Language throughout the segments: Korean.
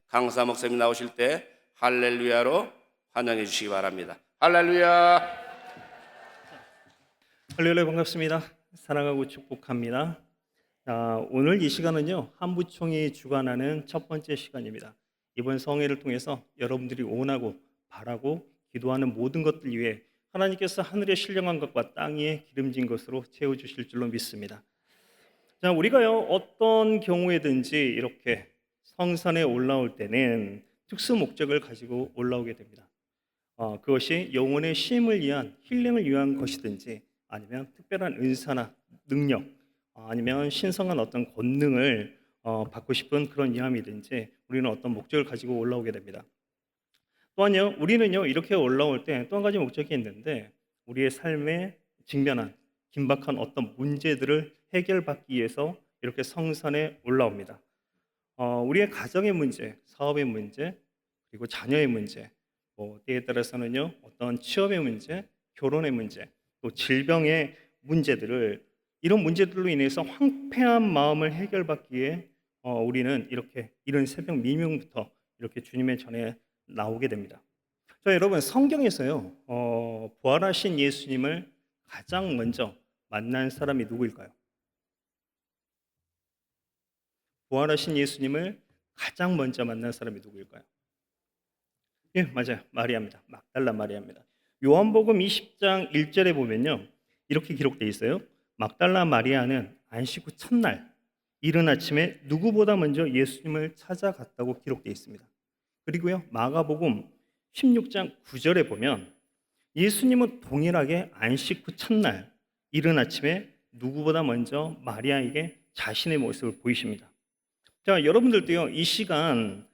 강사 목사님 나오실 때 할렐루야로 환영해 주시기 바랍니다. 할렐루야. 할렐루야, 반갑습니다. 사랑하고 축복합니다. 오늘 이 시간은요, 한부총이 주관하는 첫 번째 시간입니다. 이번 성회를 통해서 여러분들이 원하고 바라고 기도하는 모든 것들 위해 하나님께서 하늘의 신령한 것과 땅 위에 기름진 것으로 채워주실 줄로 믿습니다. 자, 우리가요, 어떤 경우에든지 이렇게 성산에 올라올 때는 특수 목적을 가지고 올라오게 됩니다. 그것이 영혼의 쉼을 위한, 힐링을 위한 것이든지, 아니면 특별한 은사나 능력, 아니면 신성한 어떤 권능을 받고 싶은 그런 이함이든지 우리는 어떤 목적을 가지고 올라오게 됩니다. 또한요, 우리는요, 이렇게 올라올 때 또 한 가지 목적이 있는데, 우리의 삶에 직면한 긴박한 어떤 문제들을 해결받기 위해서 이렇게 성산에 올라옵니다. 우리의 가정의 문제, 사업의 문제, 그리고 자녀의 문제, 때에 따라서는요, 어떤 취업의 문제, 결혼의 문제, 또 질병의 문제들을, 이런 문제들로 인해서 황폐한 마음을 해결받기 위해 우리는 이렇게 이른 새벽 미명부터 이렇게 주님의 전에 나오게 됩니다. 자, 여러분, 성경에서요, 부활하신 예수님을 가장 먼저 만난 사람이 누구일까요? 부활하신 예수님을 가장 먼저 만난 사람이 누구일까요? 예, 맞아요. 마리아입니다. 막달라 마리아입니다. 요한복음 20장 1절에 보면요, 이렇게 기록되어 있어요. 막달라 마리아는 안식 후 첫날 이른 아침에 누구보다 먼저 예수님을 찾아갔다고 기록되어 있습니다. 그리고요, 마가복음 16장 9절에 보면 예수님은 동일하게 안식 후 첫날 이른 아침에 누구보다 먼저 마리아에게 자신의 모습을 보이십니다. 자, 여러분들도요, 이 시간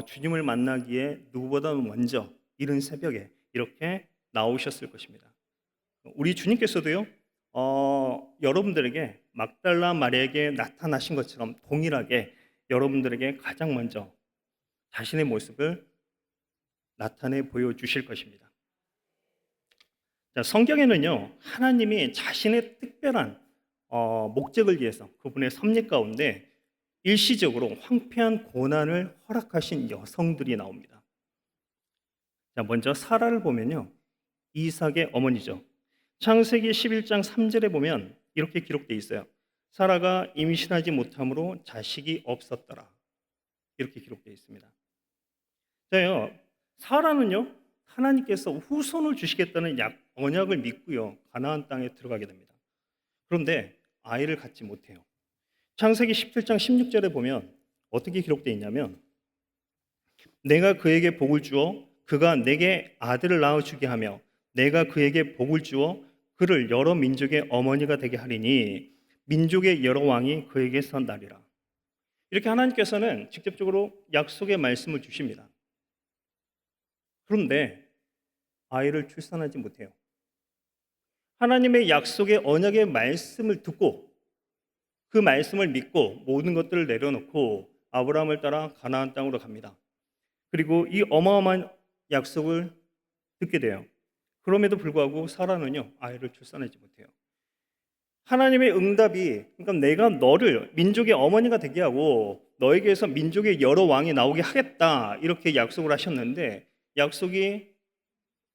주님을 만나기에 누구보다 먼저 이른 새벽에 이렇게 나오셨을 것입니다. 우리 주님께서도요, 여러분들에게 막달라 마리아에게 나타나신 것처럼 동일하게 여러분들에게 가장 먼저 자신의 모습을 나타내 보여주실 것입니다. 자, 성경에는요, 하나님이 자신의 특별한 목적을 위해서 그분의 섭리 가운데 일시적으로 황폐한 고난을 허락하신 여성들이 나옵니다. 자, 먼저 사라를 보면요, 이삭의 어머니죠. 창세기 11장 3절에 보면 이렇게 기록되어 있어요. 사라가 임신하지 못함으로 자식이 없었더라. 이렇게 기록되어 있습니다. 자요, 사라는요, 하나님께서 후손을 주시겠다는 언약을 믿고요, 가나안 땅에 들어가게 됩니다. 그런데 아이를 갖지 못해요. 창세기 17장 16절에 보면 어떻게 기록되어 있냐면, 내가 그에게 복을 주어 그가 내게 아들을 낳아주게 하며 내가 그에게 복을 주어 그를 여러 민족의 어머니가 되게 하리니 민족의 여러 왕이 그에게서 나리라. 이렇게 하나님께서는 직접적으로 약속의 말씀을 주십니다. 그런데 아이를 출산하지 못해요. 하나님의 약속의 언약의 말씀을 듣고 그 말씀을 믿고 모든 것들을 내려놓고 아브라함을 따라 가나안 땅으로 갑니다. 그리고 이 어마어마한 약속을 듣게 돼요. 그럼에도 불구하고 사라는요, 아이를 출산하지 못해요. 하나님의 응답이, 그러니까 내가 너를 민족의 어머니가 되게 하고 너에게서 민족의 여러 왕이 나오게 하겠다, 이렇게 약속을 하셨는데 약속이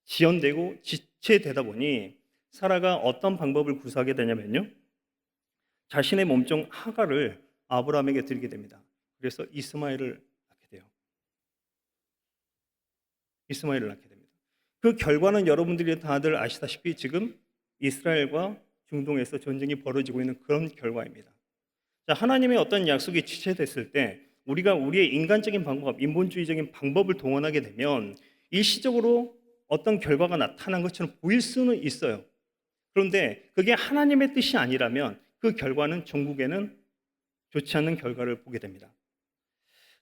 지연되고 지체되다 보니 사라가 어떤 방법을 구사하게 되냐면요, 자신의 몸종 하가를 아브라함에게 드리게 됩니다. 그래서 이스마엘을 낳게 돼요. 이스마엘을 낳게 됩니다. 그 결과는 여러분들이 다들 아시다시피 지금 이스라엘과 중동에서 전쟁이 벌어지고 있는 그런 결과입니다. 자, 하나님의 어떤 약속이 지체됐을 때 우리가 우리의 인간적인 방법, 인본주의적인 방법을 동원하게 되면 일시적으로 어떤 결과가 나타난 것처럼 보일 수는 있어요. 그런데 그게 하나님의 뜻이 아니라면 그 결과는 종국에는 좋지 않는 결과를 보게 됩니다.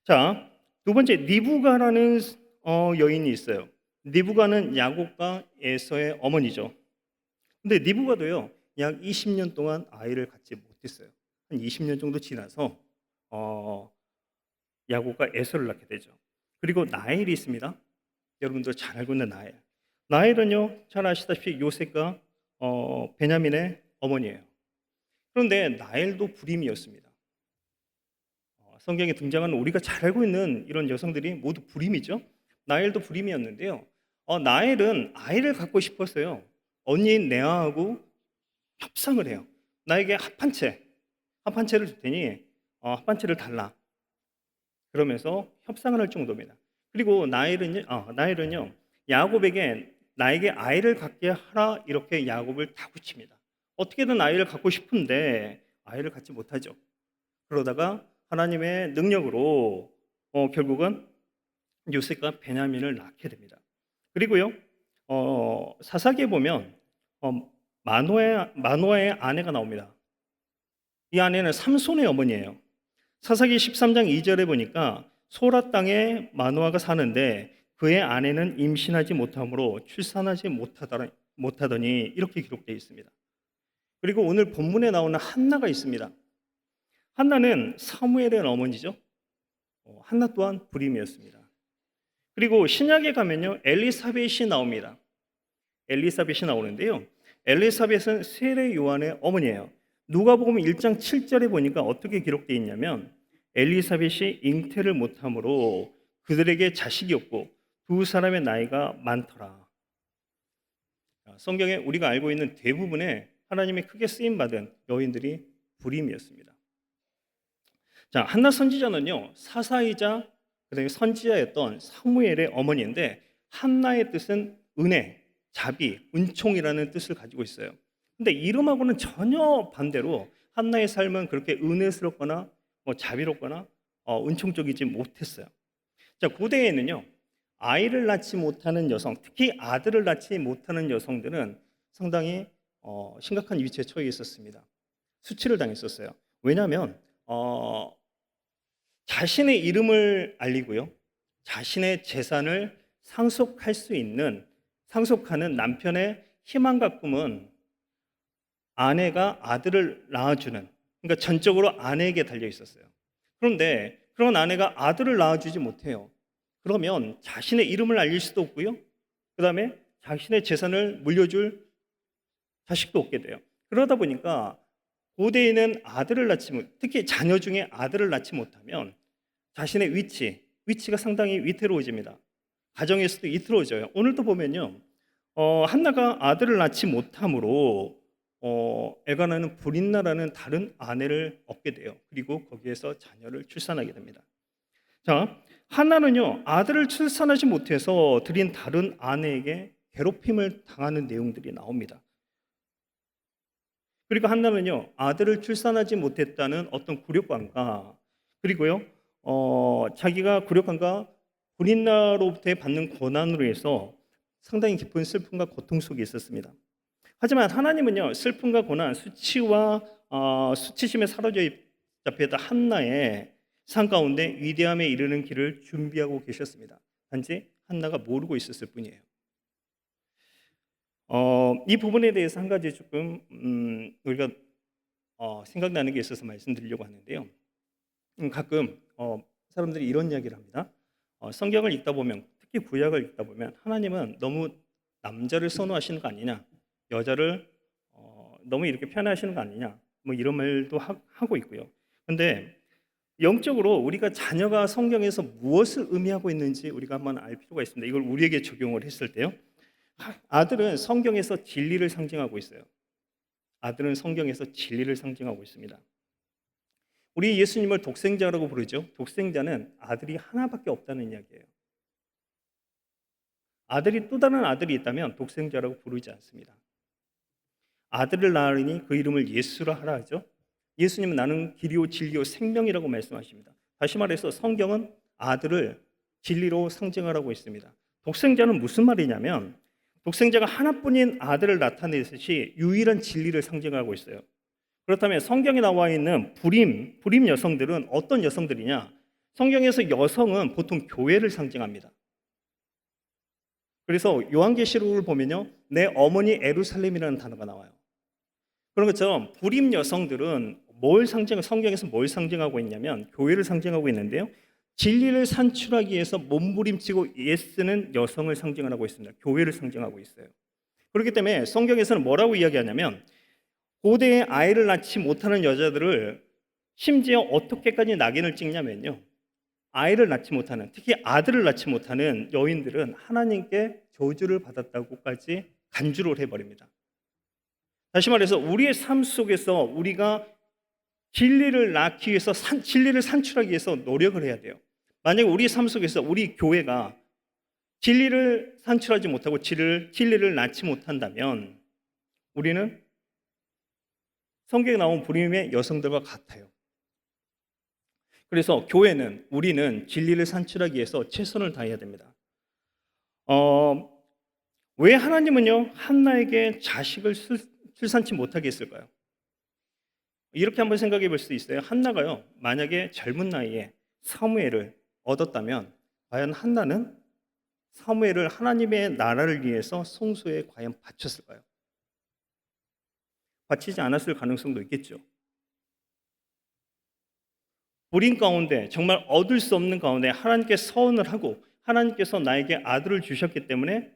자, 두 번째, 리브가라는 여인이 있어요. 리브가는 야곱과 에서의 어머니죠. 근데 리브가도요, 약 20년 동안 아이를 갖지 못했어요. 한 20년 정도 지나서 야곱과 에서를 낳게 되죠. 그리고 나엘이 있습니다. 여러분들 잘 알고 있는 나엘. 나엘은요, 잘 아시다시피 요셉과 베냐민의 어머니예요. 그런데 나엘도 불임이었습니다. 성경에 등장하는 우리가 잘 알고 있는 이런 여성들이 모두 불임이죠. 나엘도 불임이었는데요. 나엘은 아이를 갖고 싶었어요. 언니인 레아하고 협상을 해요. 나에게 합 한 채를 줄 테니 합 한 채를 달라. 그러면서 협상을 할 정도입니다. 그리고 나엘은요 야곱에게 나에게 아이를 갖게 하라 이렇게 야곱을 다그칩니다. 어떻게든 아이를 갖고 싶은데 아이를 갖지 못하죠. 그러다가 하나님의 능력으로 결국은 요셉과 베냐민을 낳게 됩니다. 그리고요 사사기에 보면 마노아의 아내가 나옵니다. 이 아내는 삼손의 어머니예요. 사사기 13장 2절에 보니까 소라 땅에 마노아가 사는데 그의 아내는 임신하지 못하므로 출산하지 못하더니 이렇게 기록되어 있습니다. 그리고 오늘 본문에 나오는 한나가 있습니다. 한나는 사무엘의 어머니죠. 한나 또한 불임이었습니다. 그리고 신약에 가면요 엘리사벳이 나옵니다. 엘리사벳이 나오는데요. 엘리사벳은 세례 요한의 어머니예요. 누가복음 1장 7절에 보니까 어떻게 기록되어 있냐면 엘리사벳이 잉태를 못함으로 그들에게 자식이 없고 두 사람의 나이가 많더라. 성경에 우리가 알고 있는 대부분의 하나님의 크게 쓰임받은 여인들이 불임이었습니다. 자, 한나 선지자는요 사사이자 그다음에 선지자였던 사무엘의 어머니인데 한나의 뜻은 은혜, 자비, 은총이라는 뜻을 가지고 있어요. 근데 이름하고는 전혀 반대로 한나의 삶은 그렇게 은혜스럽거나 자비롭거나 은총적이지 못했어요. 자, 고대에는요 아이를 낳지 못하는 여성, 특히 아들을 낳지 못하는 여성들은 상당히 심각한 위치에 처해 있었습니다. 수치를 당했었어요. 왜냐하면 자신의 이름을 알리고요, 자신의 재산을 상속하는 남편의 희망과 꿈은 아내가 아들을 낳아주는, 그러니까 전적으로 아내에게 달려 있었어요. 그런데 그런 아내가 아들을 낳아주지 못해요. 그러면 자신의 이름을 알릴 수도 없고요, 그 다음에 자신의 재산을 물려줄 자식도 없게 돼요. 그러다 보니까 고대에는 특히 자녀 중에 아들을 낳지 못하면 자신의 위치가 상당히 위태로워집니다. 가정에서도 위태로워져요. 오늘도 보면요 한나가 아들을 낳지 못함으로 엘가나는 브린나라는 다른 아내를 얻게 돼요. 그리고 거기에서 자녀를 출산하게 됩니다. 자, 한나는요 아들을 출산하지 못해서 들인 다른 아내에게 괴롭힘을 당하는 내용들이 나옵니다. 그리고 한나는요 아들을 출산하지 못했다는 어떤 굴욕감과, 그리고요 자기가 굴욕감과 브린나로부터 받는 고난으로 해서 상당히 깊은 슬픔과 고통 속에 있었습니다. 하지만 하나님은요 슬픔과 고난, 수치심에 사로잡혀있다 한나의 삶 가운데 위대함에 이르는 길을 준비하고 계셨습니다. 단지 한나가 모르고 있었을 뿐이에요. 이 부분에 대해서 한 가지 조금 우리가 생각나는 게 있어서 말씀드리려고 하는데요. 가끔 사람들이 이런 이야기를 합니다. 성경을 읽다 보면, 특히 구약을 읽다 보면 하나님은 너무 남자를 선호하시는 거 아니냐, 여자를 너무 이렇게 편애하시는 거 아니냐, 뭐 이런 말도 하고 있고요. 그런데 영적으로 우리가 자녀가 성경에서 무엇을 의미하고 있는지 우리가 한번 알 필요가 있습니다. 이걸 우리에게 적용을 했을 때요, 아들은 성경에서 진리를 상징하고 있어요. 아들은 성경에서 진리를 상징하고 있습니다. 우리 예수님을 독생자라고 부르죠. 독생자는 아들이 하나밖에 없다는 이야기예요. 또 다른 아들이 있다면 독생자라고 부르지 않습니다. 아들을 낳으니 그 이름을 예수라 하라 하죠. 예수님은 나는 길이요 진리요 생명이라고 말씀하십니다. 다시 말해서 성경은 아들을 진리로 상징하라고 했습니다. 독생자는 무슨 말이냐면 독생자가 하나뿐인 아들을 나타내듯이 유일한 진리를 상징하고 있어요. 그렇다면 성경에 나와 있는 불임 여성들은 어떤 여성들이냐? 성경에서 여성은 보통 교회를 상징합니다. 그래서 요한계시록을 보면요, 내 어머니 에루살렘이라는 단어가 나와요. 그런 것처럼 불임 여성들은 성경에서 뭘 상징하고 있냐면 교회를 상징하고 있는데요, 진리를 산출하기 위해서 몸부림치고 애쓰는 여성을 상징하고 있습니다. 교회를 상징하고 있어요. 그렇기 때문에 성경에서는 뭐라고 이야기하냐면 고대에 아이를 낳지 못하는 여자들을 심지어 어떻게까지 낙인을 찍냐면요. 아이를 낳지 못하는, 특히 아들을 낳지 못하는 여인들은 하나님께 저주를 받았다고까지 간주를 해버립니다. 다시 말해서 우리의 삶 속에서 우리가 진리를 낳기 위해서 진리를 산출하기 위해서 노력을 해야 돼요. 만약에 우리 삶 속에서 우리 교회가 진리를 산출하지 못하고 진리를 낳지 못한다면 우리는 성경에 나온 불임의 여성들과 같아요. 그래서 교회는, 우리는 진리를 산출하기 위해서 최선을 다해야 됩니다. 왜 하나님은요 한나에게 자식을 출산치 못하게 했을까요? 이렇게 한번 생각해 볼 수 있어요. 한나가요 만약에 젊은 나이에 사무엘을 얻었다면 과연 한나는 사무엘을 하나님의 나라를 위해서 성소에 과연 바쳤을까요? 바치지 않았을 가능성도 있겠죠. 불인 가운데, 정말 얻을 수 없는 가운데 하나님께 서원을 하고 하나님께서 나에게 아들을 주셨기 때문에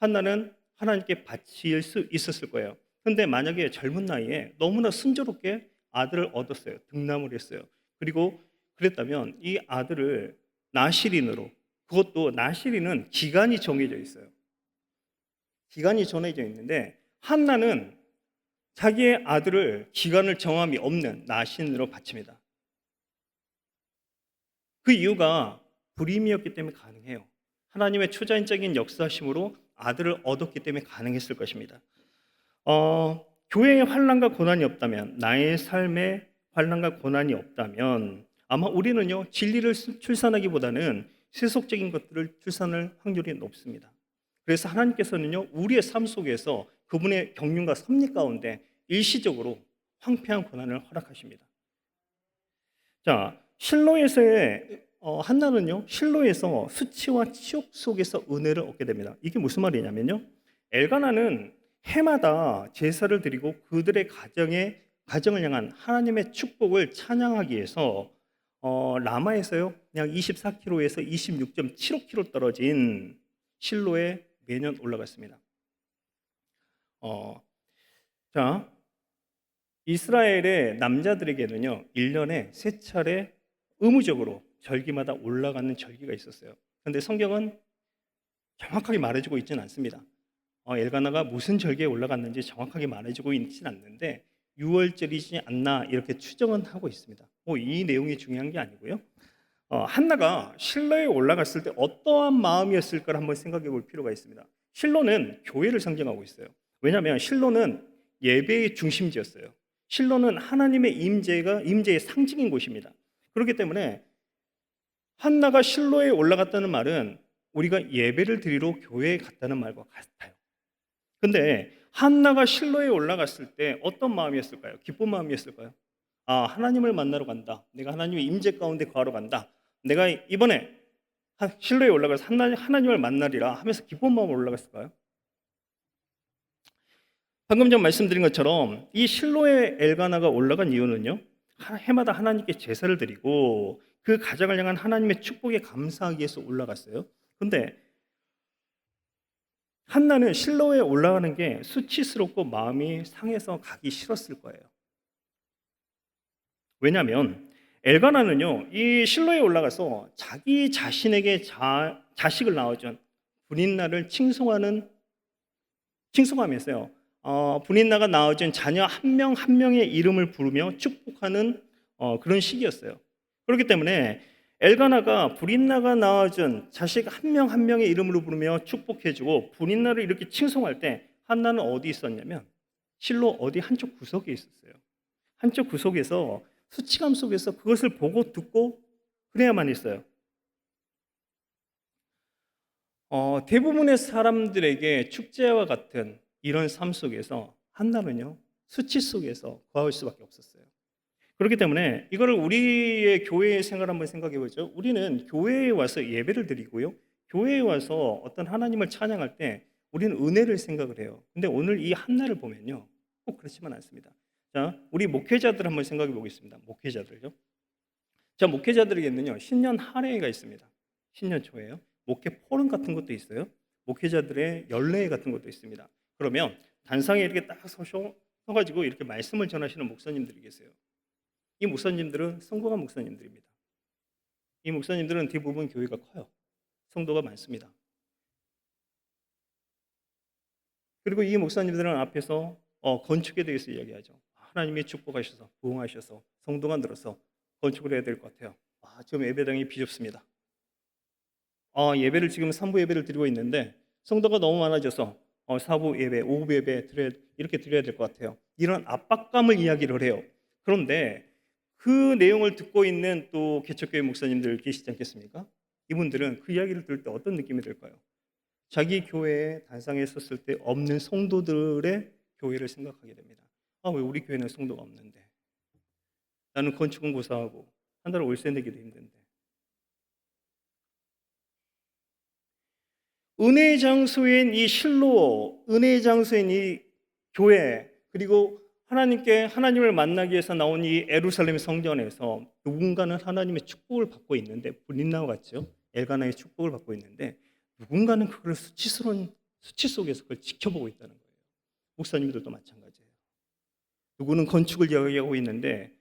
한나는 하나님께 바칠 수 있었을 거예요. 그런데 만약에 젊은 나이에 너무나 순조롭게 아들을 얻었어요. 등남을 했어요. 그리고 그랬다면 이 아들을 나실인으로, 그것도 나실인은 기간이 정해져 있어요. 기간이 정해져 있는데 한나는 자기의 아들을 기간을 정함이 없는 나실인으로 바칩니다. 그 이유가 불임이었기 때문에 가능해요. 하나님의 초자연적인 역사심으로 아들을 얻었기 때문에 가능했을 것입니다. 교회에 환난과 고난이 없다면, 나의 삶에 환난과 고난이 없다면 아마 우리는요 진리를 출산하기보다는 세속적인 것들을 출산할 확률이 높습니다. 그래서 하나님께서는요 우리의 삶 속에서 그분의 경륜과 섭리 가운데 일시적으로 황폐한 고난을 허락하십니다. 자, 실로에서의 한나는요 실로에서 수치와 치욕 속에서 은혜를 얻게 됩니다. 이게 무슨 말이냐면요, 엘가나는 해마다 제사를 드리고 그들의 가정을 향한 하나님의 축복을 찬양하기 위해서 라마에서요 그냥 24km에서 26.75km 떨어진 실로에 매년 올라갔습니다. 자, 이스라엘의 남자들에게는요 1년에 3차례 의무적으로 절기마다 올라가는 절기가 있었어요. 그런데 성경은 정확하게 말해주고 있지는 않습니다. 엘가나가 무슨 절기에 올라갔는지 정확하게 말해주고 있지는 않는데 6월절이지 않나 이렇게 추정은 하고 있습니다. 이 내용이 중요한 게 아니고요. 한나가 실로에 올라갔을 때 어떠한 마음이었을까를 한번 생각해 볼 필요가 있습니다. 실로는 교회를 상징하고 있어요. 왜냐하면 실로는 예배의 중심지였어요. 실로는 하나님의 임재의 상징인 곳입니다. 그렇기 때문에 한나가 실로에 올라갔다는 말은 우리가 예배를 드리러 교회에 갔다는 말과 같아요. 근데 한나가 실로에 올라갔을 때 어떤 마음이었을까요? 기쁜 마음이었을까요? 하나님을 만나러 간다. 내가 하나님의 임재 가운데 거하러 간다. 내가 이번에 실로에 올라가서 하나님을 만나리라 하면서 기쁜 마음으로 올라갔을까요? 방금 전 말씀드린 것처럼 이 실로에 엘가나가 올라간 이유는요, 해마다 하나님께 제사를 드리고 그 가정을 향한 하나님의 축복에 감사하기 위해서 올라갔어요. 그런데 한나는 실로에 올라가는 게 수치스럽고 마음이 상해서 가기 싫었을 거예요. 왜냐하면 엘가나는요 이 실로에 올라가서 자기 자신에게 자식을 낳아준 분인나를 칭송하면서요 분인나가 낳아준 자녀 한 명 한 명의 이름을 부르며 축복하는 그런 시기였어요. 그렇기 때문에 엘가나가 분인나가 낳아준 자식 한 명 한 명의 이름으로 부르며 축복해주고 분인나를 이렇게 칭송할 때 한나는 어디 있었냐면 실로 어디 한쪽 구석에 있었어요. 한쪽 구석에서 수치감 속에서 그것을 보고 듣고 그래야만 했어요. 대부분의 사람들에게 축제와 같은 이런 삶 속에서 한나는요 수치 속에서 거할 수밖에 없었어요. 그렇기 때문에 이거를 우리의 교회의 생활 한번 생각해 보죠. 우리는 교회에 와서 예배를 드리고요, 교회에 와서 어떤 하나님을 찬양할 때 우리는 은혜를 생각을 해요. 근데 오늘 이 한나를 보면요 꼭 그렇지만 않습니다. 자, 우리 목회자들 한번 생각해 보겠습니다. 목회자들요. 자, 목회자들에게는요 신년 할애가 있습니다. 신년 초에요. 목회 포럼 같은 것도 있어요. 목회자들의 연례 같은 것도 있습니다. 그러면 단상에 이렇게 딱 서가지고 이렇게 말씀을 전하시는 목사님들이 계세요. 이 목사님들은 성공한 목사님들입니다. 이 목사님들은 대부분 교회가 커요. 성도가 많습니다. 그리고 이 목사님들은 앞에서 건축에 대해서 이야기하죠. 하나님이 축복하셔서 부흥하셔서 성도가 늘어서 건축을 해야 될 것 같아요. 지금 예배당이 비좁습니다. 예배를 지금 3부 예배를 드리고 있는데 성도가 너무 많아져서 4부 예배, 5부 예배 이렇게 드려야 될 것 같아요. 이런 압박감을 이야기를 해요. 그런데 그 내용을 듣고 있는 또 개척교회 목사님들 계시지 않겠습니까? 이분들은 그 이야기를 들을 때 어떤 느낌이 들까요? 자기 교회에 단상에 섰을 때 없는 성도들의 교회를 생각하게 됩니다. 왜 우리 교회는 성도가 없는데? 나는 건축은 고사하고 한 달에 월세 내기도 힘든데. 은혜의 장소인 이 실로, 은혜의 장소인 이 교회, 그리고 하나님을 만나기 위해서 나온 이 예루살렘 성전에서 누군가는 하나님의 축복을 받고 있는데, 브린나와 같죠? 엘가나의 축복을 받고 있는데 누군가는 그걸 수치스러운 수치 속에서 그걸 지켜보고 있다는 거예요. 목사님들도 마찬가지예요. 누구는 건축을 이야기하고 있는데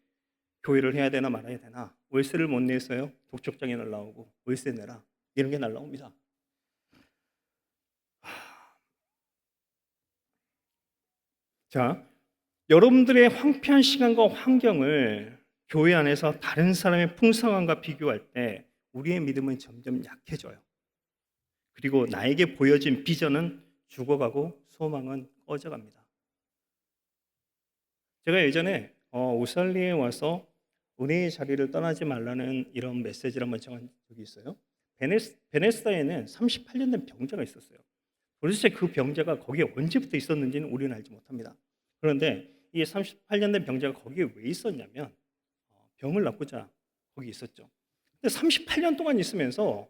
교회를 해야 되나 말아야 되나, 월세를 못 내서요 독촉장에 날라오고 월세 내라 이런 게 날라옵니다. 자, 여러분들의 황폐한 시간과 환경을 교회 안에서 다른 사람의 풍성함과 비교할 때 우리의 믿음은 점점 약해져요. 그리고 나에게 보여진 비전은 죽어가고 소망은 꺼져갑니다. 제가 예전에 오살리에 와서 은혜의 자리를 떠나지 말라는 이런 메시지를 한번 전한 적이 있어요. 베네스다에는 38년 된 병자가 있었어요. 도대체 그 병자가 거기에 언제부터 있었는지는 우리는 알지 못합니다. 그런데 이 38년 된 병자가 거기에 왜 있었냐면 병을 낫고자 거기 있었죠. 근데 38년 동안 있으면서,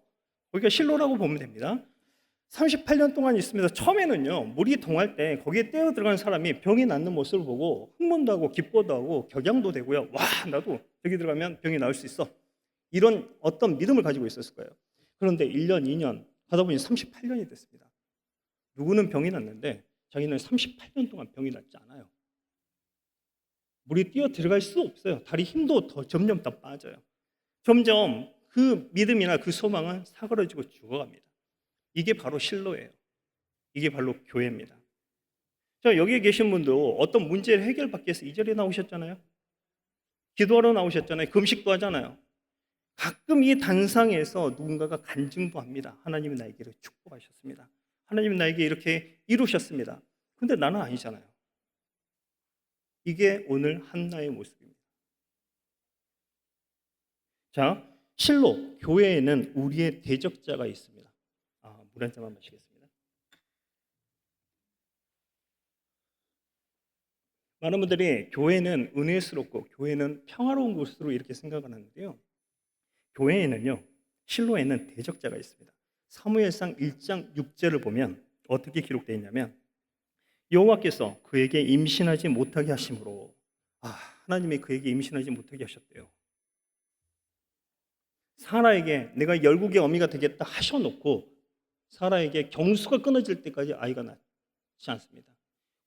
거기가 실로라고 보면 됩니다. 38년 동안 있으면서 처음에는요, 물이 동할 때 거기에 뛰어 들어가는 사람이 병이 낫는 모습을 보고 흥분도 하고 기뻐도 하고 격양도 되고요. 와, 나도 여기 들어가면 병이 나을 수 있어. 이런 어떤 믿음을 가지고 있었을 거예요. 그런데 1년, 2년 가다 보니 38년이 됐습니다. 누구는 병이 났는데 자기는 38년 동안 병이 낫지 않아요. 물이 뛰어 들어갈 수 없어요. 다리 힘도 점점 더 빠져요. 점점 그 믿음이나 그 소망은 사그러지고 죽어갑니다. 이게 바로 실로예요. 이게 바로 교회입니다. 여기에 계신 분도 어떤 문제를 해결받기 위해서 이 자리에 나오셨잖아요. 기도하러 나오셨잖아요. 금식도 하잖아요. 가끔 이 단상에서 누군가가 간증도 합니다. 하나님이 나에게 축복하셨습니다. 하나님이 나에게 이렇게 이루셨습니다. 근데 나는 아니잖아요. 이게 오늘 한나의 모습입니다. 자, 실로, 교회에는 우리의 대적자가 있습니다. 물 한 잔만 마시겠습니다. 많은 분들이 교회는 은혜스럽고 교회는 평화로운 곳으로 이렇게 생각을 하는데요. 교회에는요, 실로에는 대적자가 있습니다. 사무엘상 1장 6절을 보면 어떻게 기록되어 있냐면, 여호와께서 그에게 임신하지 못하게 하심으로, 하나님이 그에게 임신하지 못하게 하셨대요. 사라에게 내가 열국의 어미가 되겠다 하셔놓고 사라에게 경수가 끊어질 때까지 아이가 낳지 않습니다.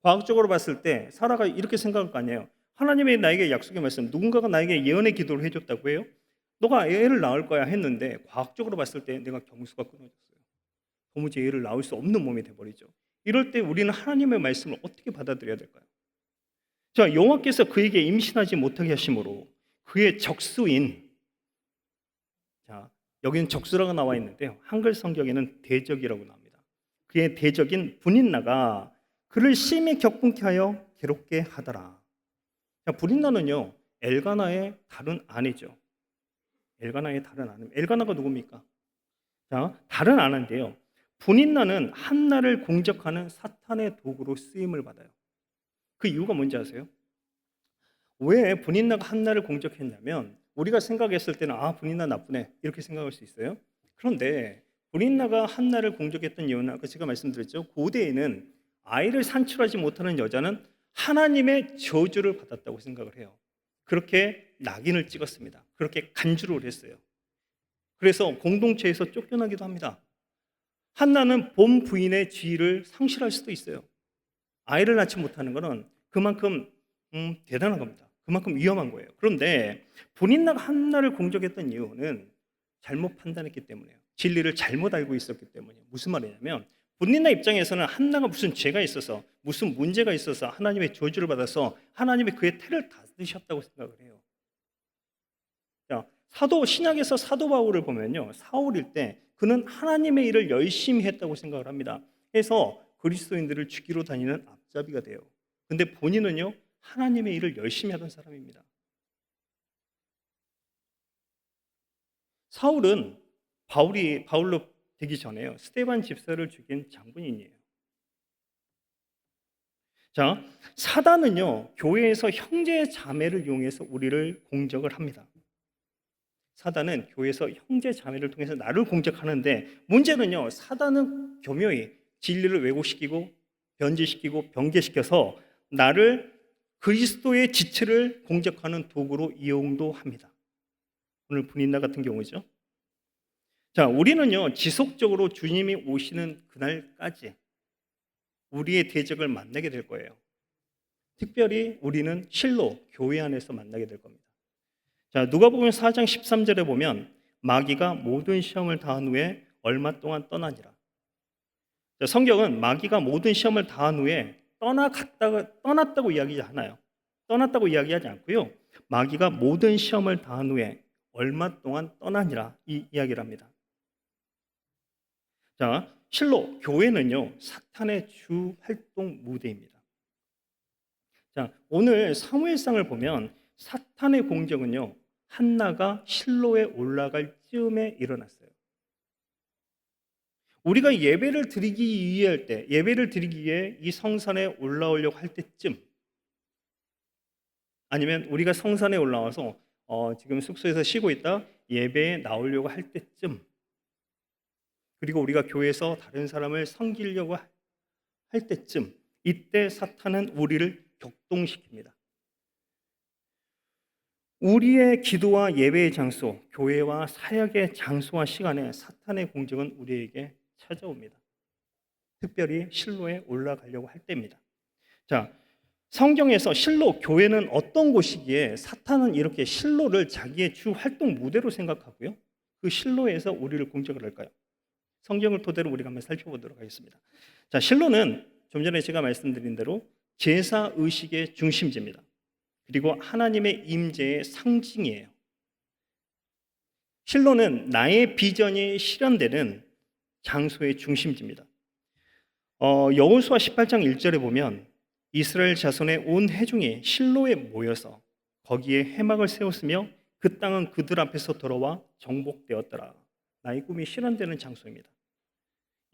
과학적으로 봤을 때 사라가 이렇게 생각할 거 아니에요. 하나님의 나에게 약속의 말씀, 누군가가 나에게 예언의 기도를 해줬다고 해요. 너가 애를 낳을 거야 했는데 과학적으로 봤을 때 내가 경수가 끊어졌어요. 도무지 애를 낳을 수 없는 몸이 돼버리죠. 이럴 때 우리는 하나님의 말씀을 어떻게 받아들여야 될까요? 자, 여호와께서 그에게 임신하지 못하게 하심으로 그의 적수인, 자, 여기는 적수라고 나와 있는데요, 한글 성경에는 대적이라고 나옵니다. 그의 대적인 브린나가 그를 심히 격분케 하여 괴롭게 하더라. 자, 브린나는요, 엘가나의 다른 아내죠. 엘가나의 다른 아내. 엘가나가 누굽니까? 자, 다른 아내인데요, 브린나는 한나를 공격하는 사탄의 도구로 쓰임을 받아요. 그 이유가 뭔지 아세요? 왜 브린나가 한나를 공격했냐면, 우리가 생각했을 때는 브린나 나쁘네 이렇게 생각할 수 있어요. 그런데 브린나가 한나를 공격했던 이유는 아까 제가 말씀드렸죠. 고대에는 아이를 산출하지 못하는 여자는 하나님의 저주를 받았다고 생각을 해요. 그렇게 낙인을 찍었습니다. 그렇게 간주를 했어요. 그래서 공동체에서 쫓겨나기도 합니다. 한나는 본 부인의 지위를 상실할 수도 있어요. 아이를 낳지 못하는 것은 그만큼 대단한 겁니다. 그만큼 위험한 거예요. 그런데 본인나가 한나를 공격했던 이유는 잘못 판단했기 때문이에요. 진리를 잘못 알고 있었기 때문이에요. 무슨 말이냐면 본인나 입장에서는 한나가 무슨 죄가 있어서 무슨 문제가 있어서 하나님의 저주를 받아서 하나님의 그의 태를 닫으셨다고 생각을 해요. 자, 신약에서 사도 바울을 보면요, 사울일 때 그는 하나님의 일을 열심히 했다고 생각을 합니다. 해서 그리스도인들을 죽이러 다니는 앞잡이가 돼요. 근데 본인은요, 하나님의 일을 열심히 하던 사람입니다. 사울은 바울로 되기 전에요, 스데반 집사를 죽인 장군인이에요. 자, 사단은요, 교회에서 형제 자매를 이용해서 우리를 공격을 합니다. 사단은 교회에서 형제 자매를 통해서 나를 공격하는데, 문제는요, 사단은 교묘히 진리를 왜곡시키고 변질시키고 변개시켜서 나를 그리스도의 지체를 공격하는 도구로 이용도 합니다. 오늘 분인나 같은 경우죠. 자, 우리는요, 지속적으로 주님이 오시는 그날까지 우리의 대적을 만나게 될 거예요. 특별히 우리는 실로 교회 안에서 만나게 될 겁니다. 자, 누가복음 4장 13절에 보면 마귀가 모든 시험을 다한 후에 얼마 동안 떠나니라. 자, 성경은 마귀가 모든 시험을 다한 후에 떠났다고 이야기하지 않아요. 떠났다고 이야기하지 않고요, 마귀가 모든 시험을 다한 후에 얼마 동안 떠나니라 이 이야기를 합니다. 자, 실로 교회는요, 사탄의 주 활동 무대입니다. 자, 오늘 사무엘상을 보면 사탄의 공격은요, 한나가 실로에 올라갈 즈음에 일어났어요. 우리가 예배를 드리기 위해 이 성산에 올라오려고 할 때쯤, 아니면 우리가 성산에 올라와서 지금 숙소에서 쉬고 있다 예배에 나오려고 할 때쯤, 그리고 우리가 교회에서 다른 사람을 섬기려고 할 때쯤, 이때 사탄은 우리를 격동시킵니다. 우리의 기도와 예배의 장소, 교회와 사역의 장소와 시간에 사탄의 공격은 우리에게 찾아옵니다. 특별히 실로에 올라가려고 할 때입니다. 자, 성경에서 실로, 교회는 어떤 곳이기에 사탄은 이렇게 실로를 자기의 주 활동 무대로 생각하고요, 그 실로에서 우리를 공격을 할까요? 성경을 토대로 우리가 한번 살펴보도록 하겠습니다. 자, 실로는 좀 전에 제가 말씀드린 대로 제사 의식의 중심지입니다. 그리고 하나님의 임재의 상징이에요. 실로는 나의 비전이 실현되는 장소의 중심지입니다. 여호수아 18장 1절에 보면 이스라엘 자손의 온 회중이 실로에 모여서 거기에 회막을 세웠으며 그 땅은 그들 앞에서 돌아와 정복되었더라. 나의 꿈이 실현되는 장소입니다.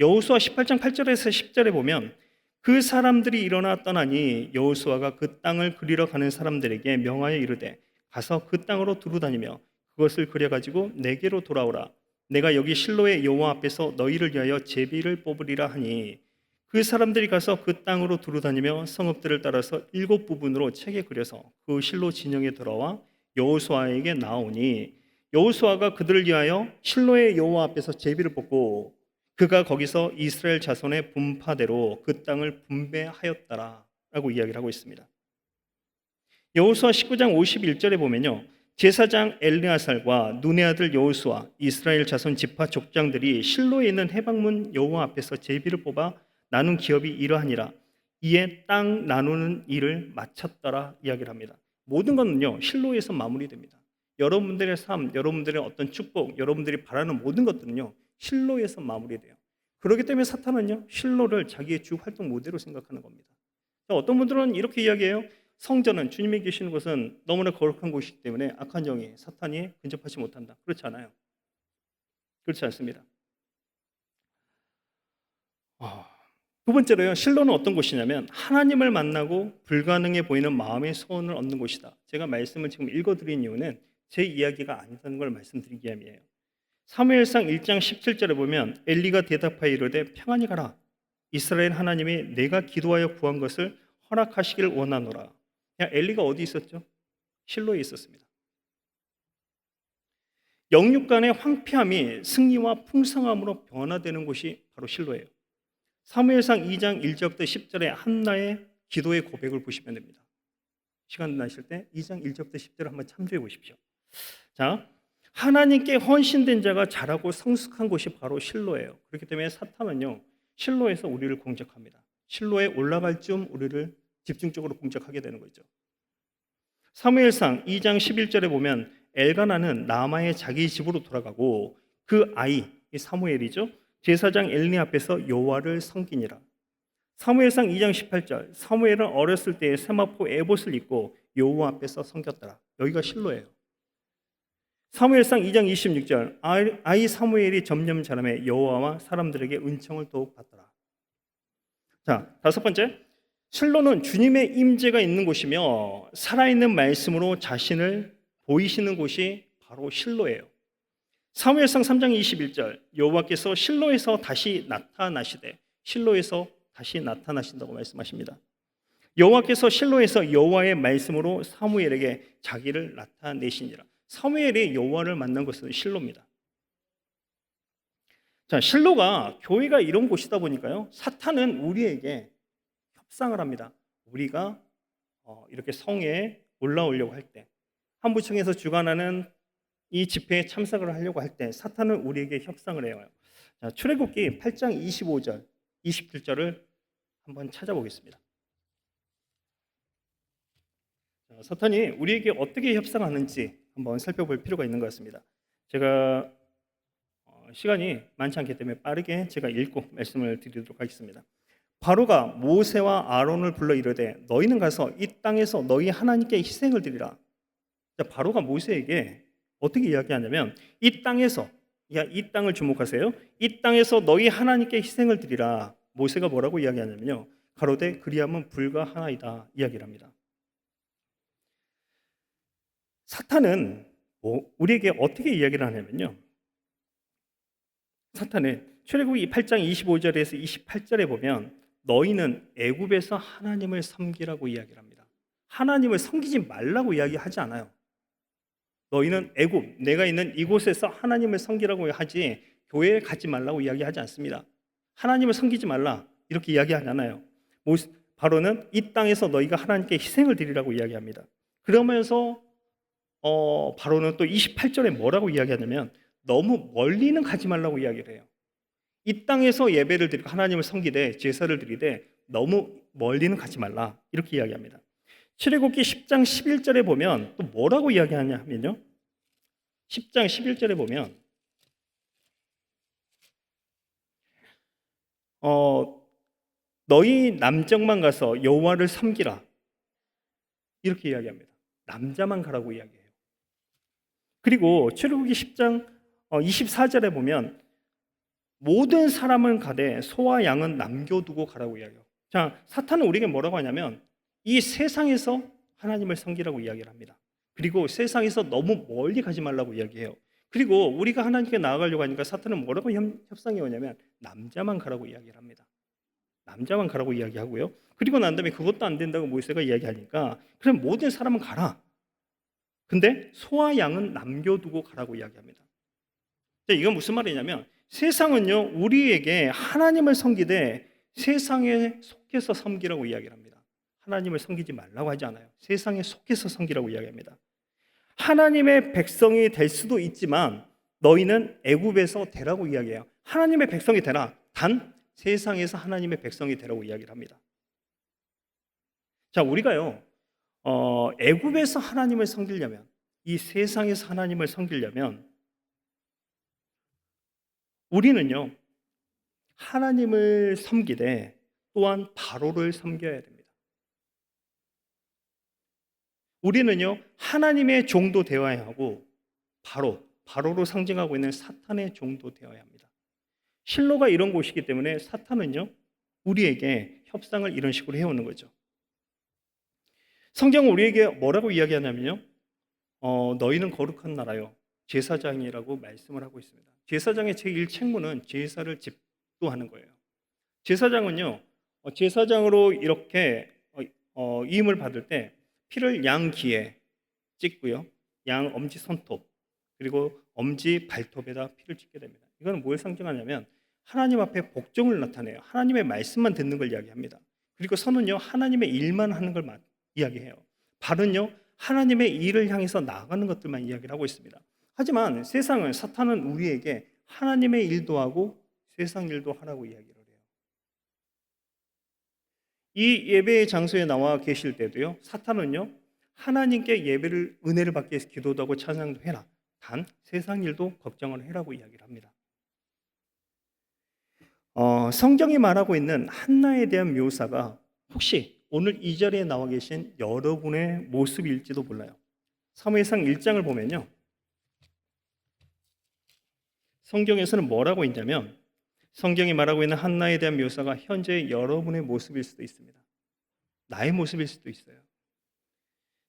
여호수아 18장 8절에서 10절에 보면 그 사람들이 일어나 떠나니 여호수아가 그 땅을 그리러 가는 사람들에게 명하여 이르되 가서 그 땅으로 두루다니며 그것을 그려가지고 내게로 돌아오라. 내가 여기 실로의 여호와 앞에서 너희를 위하여 제비를 뽑으리라 하니 그 사람들이 가서 그 땅으로 두루다니며 성읍들을 따라서 7 부분으로 책에 그려서 그 실로 진영에 들어와 여호수아에게 나오니 여호수아가 그들을 위하여 실로의 여호와 앞에서 제비를 뽑고 그가 거기서 이스라엘 자손의 분파대로 그 땅을 분배하였더라 라고 이야기를 하고 있습니다. 여호수아 19장 51절에 보면요, 제사장 엘르아살과 눈의 아들 여호수아 이스라엘 자손 지파 족장들이 실로에 있는 해방문 여호와 앞에서 제비를 뽑아 나눈 기업이 이러하니라. 이에 땅 나누는 일을 마쳤더라 이야기를 합니다. 모든 것은요, 실로에서 마무리됩니다. 여러분들의 삶, 여러분들의 어떤 축복, 여러분들이 바라는 모든 것들은요, 실로에서 마무리돼요. 그렇기 때문에 사탄은요, 실로를 자기의 주 활동 무대로 생각하는 겁니다. 어떤 분들은 이렇게 이야기해요. 성전은, 주님이 계시는 곳은 너무나 거룩한 곳이기 때문에 악한 영이, 사탄이 근접하지 못한다. 그렇지 않아요. 그렇지 않습니다. 두 번째로요, 실로는 어떤 곳이냐면 하나님을 만나고 불가능해 보이는 마음의 소원을 얻는 곳이다. 제가 말씀을 지금 읽어드린 이유는 제 이야기가 아니라는 걸 말씀드리기 위함이에요. 사무엘상 1장 17절에 보면 엘리가 대답하여 이르되 평안히 가라. 이스라엘 하나님이 내가 기도하여 구한 것을 허락하시길 원하노라. 엘리가 어디 있었죠? 실로에 있었습니다. 영육 간의 황폐함이 승리와 풍성함으로 변화되는 곳이 바로 실로예요. 사무엘상 2장 1절부터 10절에 한나의 기도의 고백을 보시면 됩니다. 시간 나실 때 2장 1절부터 10절 한번 참조해 보십시오. 자, 하나님께 헌신된 자가 자라고 성숙한 곳이 바로 실로예요. 그렇기 때문에 사탄은요, 실로에서 우리를 공격합니다. 실로에 올라갈 쯤 우리를 집중적으로 공격하게 되는 거죠. 사무엘상 2장 11절에 보면 엘가나는 라마의 자기 집으로 돌아가고 그 아이 사무엘이죠, 제사장 엘리 앞에서 여호와를 섬기니라. 사무엘상 2장 18절, 사무엘은 어렸을 때에 세마포 에봇을 입고 여호와 앞에서 섬겼더라. 여기가 실로예요. 사무엘상 2장 26절, 아이 사무엘이 점점 자라매 여호와와 사람들에게 은총을 더욱 받더라. 자, 다섯 번째, 실로는 주님의 임재가 있는 곳이며 살아있는 말씀으로 자신을 보이시는 곳이 바로 실로예요. 사무엘상 3장 21절, 여호와께서 실로에서 다시 나타나시되, 실로에서 다시 나타나신다고 말씀하십니다. 여호와께서 실로에서 여호와의 말씀으로 사무엘에게 자기를 나타내시니라. 사무엘이 여호와를 만난 것은 실로입니다. 자, 실로가 교회가 이런 곳이다 보니까요, 사탄은 우리에게 협상을 합니다. 우리가 이렇게 성에 올라오려고 할 때, 한부청에서 주관하는 이 집회에 참석을 하려고 할 때 사탄은 우리에게 협상을 해요. 자, 출애굽기 8장 25절, 27절을 한번 찾아보겠습니다. 자, 사탄이 우리에게 어떻게 협상하는지 한번 살펴볼 필요가 있는 것 같습니다. 제가 시간이 많지 않기 때문에 빠르게 제가 읽고 말씀을 드리도록 하겠습니다. 바로가 모세와 아론을 불러 이르되 너희는 가서 이 땅에서 너희 하나님께 희생을 드리라. 자, 바로가 모세에게 어떻게 이야기하냐면 이 땅에서, 이 땅을 주목하세요. 이 땅에서 너희 하나님께 희생을 드리라. 모세가 뭐라고 이야기하냐면요, 가로되 그리하면 불과 하나이다 이야기를 합니다. 사탄은 우리에게 어떻게 이야기를 하냐면요, 사탄은 출애굽기 8장 25절에서 28절에 보면 너희는 애굽에서 하나님을 섬기라고 이야기를 합니다. 하나님을 섬기지 말라고 이야기하지 않아요. 너희는 애굽, 내가 있는 이곳에서 하나님을 섬기라고 하지 교회에 가지 말라고 이야기하지 않습니다. 하나님을 섬기지 말라 이렇게 이야기하지 않아요. 바로는 이 땅에서 너희가 하나님께 희생을 드리라고 이야기합니다. 그러면서 바로는 또 28절에 뭐라고 이야기하냐면 너무 멀리는 가지 말라고 이야기를 해요. 이 땅에서 예배를 드리고 하나님을 섬기되 제사를 드리되 너무 멀리는 가지 말라 이렇게 이야기합니다. 출애굽기 10장 11절에 보면 또 뭐라고 이야기하냐 하면요, 10장 11절에 보면 너희 남정만 가서 여호와를 섬기라 이렇게 이야기합니다. 남자만 가라고 이야기해요. 그리고 출애굽기 10장 24절에 보면 모든 사람은 가되 소와 양은 남겨두고 가라고 이야기해요. 자, 사탄은 우리에게 뭐라고 하냐면 이 세상에서 하나님을 섬기라고 이야기를 합니다. 그리고 세상에서 너무 멀리 가지 말라고 이야기해요. 그리고 우리가 하나님께 나아가려고 하니까 사탄은 뭐라고 협상해 오냐면 남자만 가라고 이야기를 합니다. 남자만 가라고 이야기하고요. 그리고 난 다음에 그것도 안 된다고 모세가 이야기하니까 그럼 모든 사람은 가라. 근데 소와 양은 남겨두고 가라고 이야기합니다. 자, 이건 무슨 말이냐면 세상은요, 우리에게 하나님을 섬기되 세상에 속해서 섬기라고 이야기를 합니다. 하나님을 섬기지 말라고 하지 않아요. 세상에 속해서 섬기라고 이야기합니다. 하나님의 백성이 될 수도 있지만 너희는 애굽에서 되라고 이야기해요. 하나님의 백성이 되라. 단 세상에서 하나님의 백성이 되라고 이야기를 합니다. 자, 우리가요, 애굽에서 하나님을 섬기려면, 이 세상에서 하나님을 섬기려면 우리는요, 하나님을 섬기되 또한 바로를 섬겨야 됩니다. 우리는요, 하나님의 종도 되어야 하고 바로로 상징하고 있는 사탄의 종도 되어야 합니다. 실로가 이런 곳이기 때문에 사탄은요, 우리에게 협상을 이런 식으로 해오는 거죠. 성경은 우리에게 뭐라고 이야기하냐면요, 너희는 거룩한 나라요 제사장이라고 말씀을 하고 있습니다. 제사장의 제1책무는 제사를 집도하는 거예요. 제사장은요, 제사장으로 이렇게 이임을 받을 때 피를 양 귀에 찍고요, 양 엄지 손톱 그리고 엄지 발톱에다 피를 찍게 됩니다. 이건 뭘 상징하냐면 하나님 앞에 복종을 나타내요. 하나님의 말씀만 듣는 걸 이야기합니다. 그리고 선은요, 하나님의 일만 하는 걸 이야기해요. 발은요, 하나님의 일을 향해서 나아가는 것들만 이야기를 하고 있습니다. 하지만 세상은, 사탄은 우리에게 하나님의 일도 하고 세상 일도 하라고 이야기를 해요. 이 예배의 장소에 나와 계실 때도요, 사탄은요, 하나님께 예배를, 은혜를 받기 위해서 기도도 하고 찬양도 해라. 단 세상 일도 걱정을 해라고 이야기를 합니다. 성경이 말하고 있는 한나에 대한 묘사가 혹시 오늘 이 자리에 나와 계신 여러분의 모습일지도 몰라요. 사무엘상 1장을 보면요, 성경에서는 뭐라고 있냐면, 성경이 말하고 있는 한나에 대한 묘사가 현재 여러분의 모습일 수도 있습니다. 나의 모습일 수도 있어요.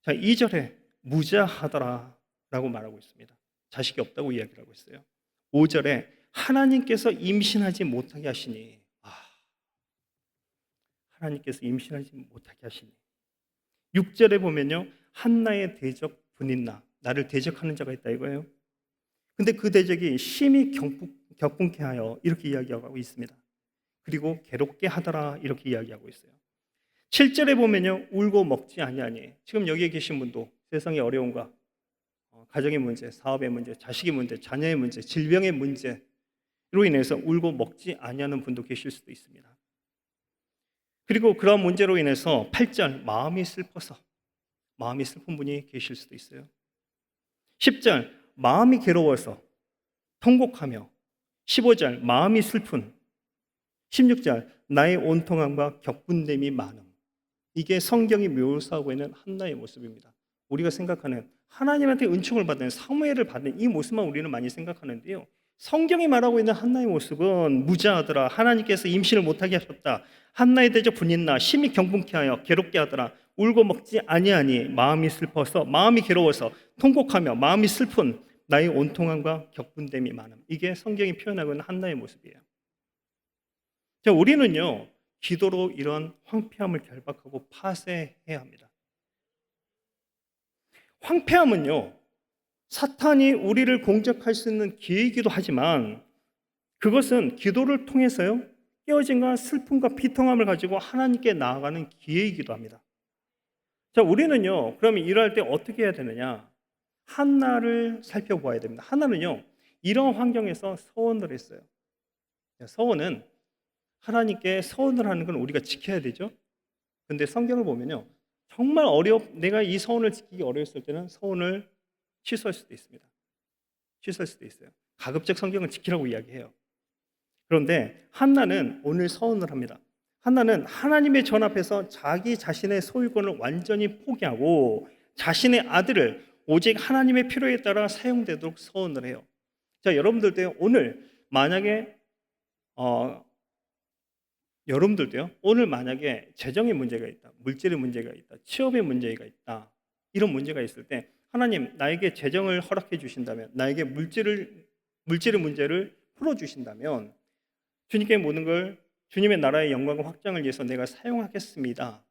자, 2절에 무자하더라 라고 말하고 있습니다. 자식이 없다고 이야기를 하고 있어요. 5절에 하나님께서 임신하지 못하게 하시니, 하나님께서 임신하지 못하게 하시니. 6절에 보면요, 한나의 대적 분인나, 나를 대적하는 자가 있다 이거예요. 근데 그 대적이 심히 격분케 하여 이렇게 이야기하고 있습니다. 그리고 괴롭게 하더라 이렇게 이야기하고 있어요. 7절에 보면요, 울고 먹지 아니하니. 지금 여기에 계신 분도 세상의 어려움과 가정의 문제, 사업의 문제, 자식의 문제, 자녀의 문제, 질병의 문제로 인해서 울고 먹지 아니하는 분도 계실 수도 있습니다. 그리고 그런 문제로 인해서 8절 마음이 슬퍼서, 마음이 슬픈 분이 계실 수도 있어요. 10절 마음이 괴로워서 통곡하며, 15절 마음이 슬픈, 16절 나의 온통함과 격분됨이 많음. 이게 성경이 묘사하고 있는 한나의 모습입니다. 우리가 생각하는 하나님한테 은총을 받는, 사무엘을 받는 이 모습만 우리는 많이 생각하는데요, 성경이 말하고 있는 한나의 모습은 무자하더라, 하나님께서 임신을 못하게 하셨다, 한나의 대적 분인나, 심히 경분케 하여 괴롭게 하더라, 울고 먹지 아니하니, 마음이 슬퍼서, 마음이 괴로워서 통곡하며, 마음이 슬픈 나의 온통함과 격분됨이 많음. 이게 성경이 표현하고 있는 한나의 모습이에요. 자, 우리는요, 기도로 이런 황폐함을 결박하고 파쇄해야 합니다. 황폐함은요, 사탄이 우리를 공격할 수 있는 기회이기도 하지만, 그것은 기도를 통해서요, 깨어짐과 슬픔과 비통함을 가지고 하나님께 나아가는 기회이기도 합니다. 자, 우리는요, 그러면 이럴 때 어떻게 해야 되느냐? 한나를 살펴보아야 됩니다. 한나는요, 이런 환경에서 서원을 했어요. 서원은, 하나님께 서원을 하는 건 우리가 지켜야 되죠. 근데 성경을 보면요, 정말 내가 이 서원을 지키기 어려웠을 때는 서원을 취소할 수도 있습니다. 취소할 수도 있어요. 가급적 성경을 지키라고 이야기해요. 그런데 한나는 오늘 서원을 합니다. 한나는 하나님의 전 앞에서 자기 자신의 소유권을 완전히 포기하고 자신의 아들을 오직 하나님의 필요에 따라 사용되도록 서원을 해요. 자, 여러분들도요, 오늘 만약에 여러분들도요, 오늘 만약에 재정의 문제가 있다, 물질의 문제가 있다, 취업의 문제가 있다, 이런 문제가 있을 때 하나님 나에게 재정을 허락해 주신다면, 나에게 물질의 문제를 풀어 주신다면, 주님께 모든 걸 주님의 나라의 영광과 확장을 위해서 내가 사용하겠습니다.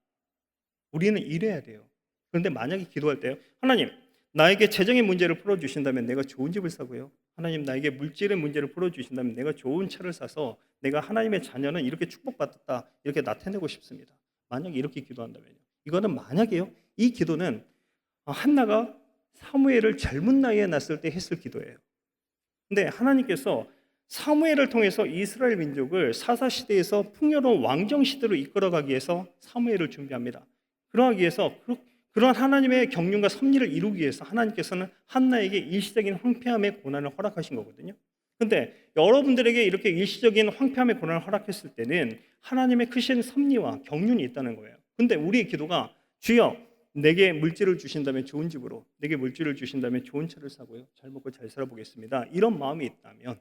우리는 이래야 돼요. 그런데 만약에 기도할 때요, 하나님 나에게 재정의 문제를 풀어 주신다면 내가 좋은 집을 사고요, 하나님 나에게 물질의 문제를 풀어 주신다면 내가 좋은 차를 사서 내가 하나님의 자녀는 이렇게 축복받았다, 이렇게 나타내고 싶습니다. 만약에 이렇게 기도한다면요, 이거는 만약에요, 이 기도는 한나가 사무엘을 젊은 나이에 낳았을 때 했을 기도예요. 근데 하나님께서 사무엘을 통해서 이스라엘 민족을 사사시대에서 풍요로운 왕정시대로 이끌어가기 위해서 사무엘을 준비합니다. 그러하기 위해서 그러한 하나님의 경륜과 섭리를 이루기 위해서 하나님께서는 한나에게 일시적인 황폐함의 고난을 허락하신 거거든요. 그런데 여러분들에게 이렇게 일시적인 황폐함의 고난을 허락했을 때는 하나님의 크신 섭리와 경륜이 있다는 거예요. 그런데 우리의 기도가 주여 내게 물질을 주신다면 좋은 집으로, 내게 물질을 주신다면 좋은 차를 사고요, 잘 먹고 잘 살아보겠습니다, 이런 마음이 있다면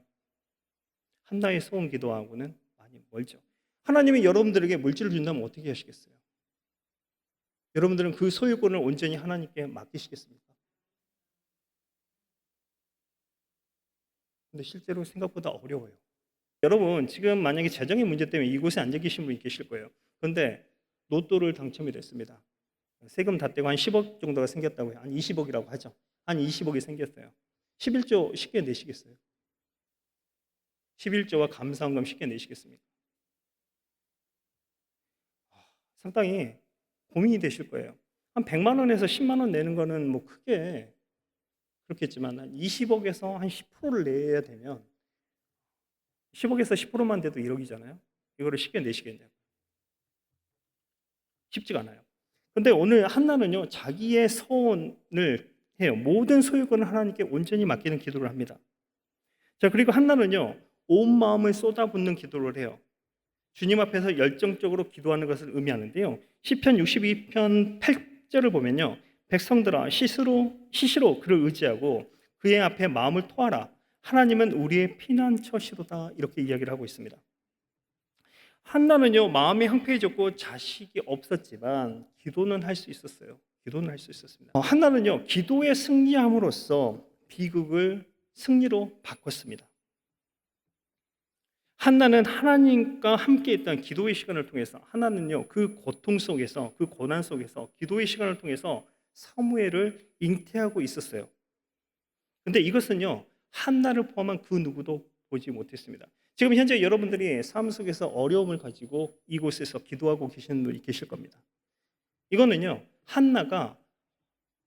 한나의 소원 기도하고는 많이 멀죠. 하나님이 여러분들에게 물질을 준다면 어떻게 하시겠어요? 여러분들은 그 소유권을 온전히 하나님께 맡기시겠습니까? 근데 실제로 생각보다 어려워요. 여러분 지금 만약에 재정의 문제 때문에 이곳에 앉아 계신 분이 계실 거예요. 그런데 로또를 당첨이 됐습니다. 세금 다 떼고 한 10억 정도가 생겼다고요. 한 20억이라고 하죠. 한 20억이 생겼어요. 11조 쉽게 내시겠어요? 11조와 감사원금 쉽게 내시겠습니까? 상당히 고민이 되실 거예요. 한 100만 원에서 10만 원 내는 거는 뭐 크게 그렇겠지만 한 20억에서 한 10%를 내야 되면 10억에서 10%만 돼도 1억이잖아요. 이거를 쉽게 내시겠냐고. 쉽지가 않아요. 근데 오늘 한나는요, 자기의 서원을 해요. 모든 소유권을 하나님께 온전히 맡기는 기도를 합니다. 자, 그리고 한나는요, 온 마음을 쏟아붓는 기도를 해요. 주님 앞에서 열정적으로 기도하는 것을 의미하는데요. 시편 62편 8절을 보면요. 백성들아 시시로 그를 의지하고 그의 앞에 마음을 토하라. 하나님은 우리의 피난처시로다. 이렇게 이야기를 하고 있습니다. 한나는요, 마음이 황폐해졌고 자식이 없었지만 기도는 할 수 있었어요. 기도는 할 수 있었습니다. 한나는요, 기도에 승리함으로써 비극을 승리로 바꿨습니다. 한나는 하나님과 함께 있던 기도의 시간을 통해서 하나는요, 그 고통 속에서, 그 고난 속에서 기도의 시간을 통해서 사무엘을 잉태하고 있었어요. 근데 이것은요, 한나를 포함한 그 누구도 보지 못했습니다. 지금 현재 여러분들이 삶 속에서 어려움을 가지고 이곳에서 기도하고 계시는 분이 계실 겁니다. 이거는요, 한나가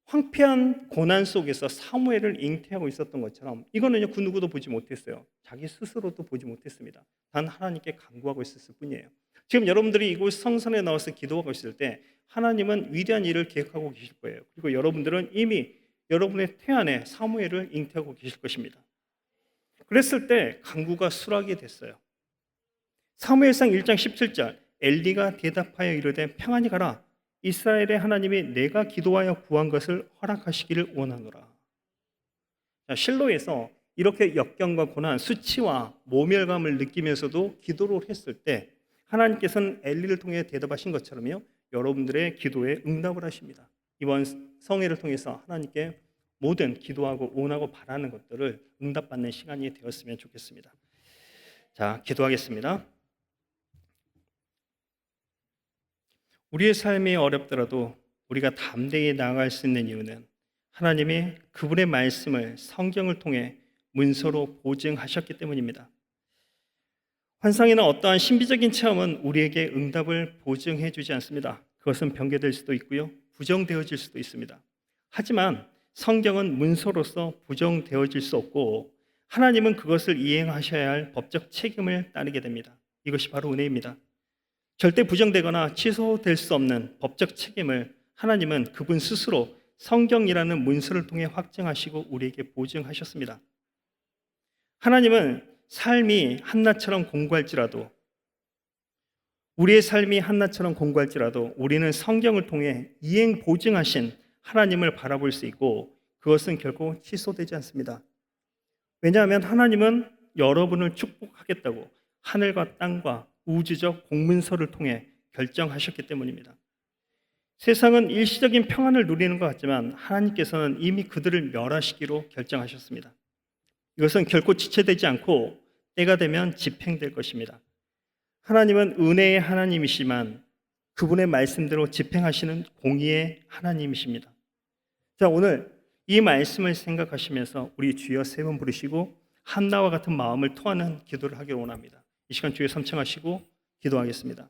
황폐한 고난 속에서 사무엘을 잉태하고 있었던 것처럼 이거는요, 그 누구도 보지 못했어요. 자기 스스로도 보지 못했습니다. 단 하나님께 간구하고 있었을 뿐이에요. 지금 여러분들이 이곳 성전에 나와서 기도하고 있을 때 하나님은 위대한 일을 계획하고 계실 거예요. 그리고 여러분들은 이미 여러분의 태안에 사무엘을 잉태하고 계실 것입니다. 그랬을 때 간구가 수락이 됐어요. 사무엘상 1장 17절 엘리가 대답하여 이르되 평안히 가라. 이스라엘의 하나님이 내가 기도하여 구한 것을 허락하시기를 원하노라. 자, 실로에서 이렇게 역경과 고난, 수치와 모멸감을 느끼면서도 기도를 했을 때 하나님께서는 엘리를 통해 대답하신 것처럼요, 여러분들의 기도에 응답을 하십니다. 이번 성회를 통해서 하나님께 모든 기도하고 원하고 바라는 것들을 응답받는 시간이 되었으면 좋겠습니다. 자, 기도하겠습니다. 우리의 삶이 어렵더라도 우리가 담대히 나아갈 수 있는 이유는 하나님이 그분의 말씀을 성경을 통해 문서로 보증하셨기 때문입니다. 환상이나 어떠한 신비적인 체험은 우리에게 응답을 보증해 주지 않습니다. 그것은 변개될 수도 있고요, 부정되어질 수도 있습니다. 하지만 성경은 문서로서 부정되어질 수 없고 하나님은 그것을 이행하셔야 할 법적 책임을 따르게 됩니다. 이것이 바로 은혜입니다. 절대 부정되거나 취소될 수 없는 법적 책임을 하나님은 그분 스스로 성경이라는 문서를 통해 확증하시고 우리에게 보증하셨습니다. 하나님은 삶이 한나처럼 공고할지라도, 우리의 삶이 한나처럼 공고할지라도 우리는 성경을 통해 이행 보증하신 하나님을 바라볼 수 있고 그것은 결코 취소되지 않습니다. 왜냐하면 하나님은 여러분을 축복하겠다고 하늘과 땅과 우주적 공문서를 통해 결정하셨기 때문입니다. 세상은 일시적인 평안을 누리는 것 같지만 하나님께서는 이미 그들을 멸하시기로 결정하셨습니다. 이것은 결코 지체되지 않고 때가 되면 집행될 것입니다. 하나님은 은혜의 하나님이시지만 그분의 말씀대로 집행하시는 공의의 하나님이십니다. 자, 오늘 이 말씀을 생각하시면서 우리 주여 세 번 부르시고 한나와 같은 마음을 토하는 기도를 하기를 원합니다. 이 시간 주여 삼창하시고 기도하겠습니다.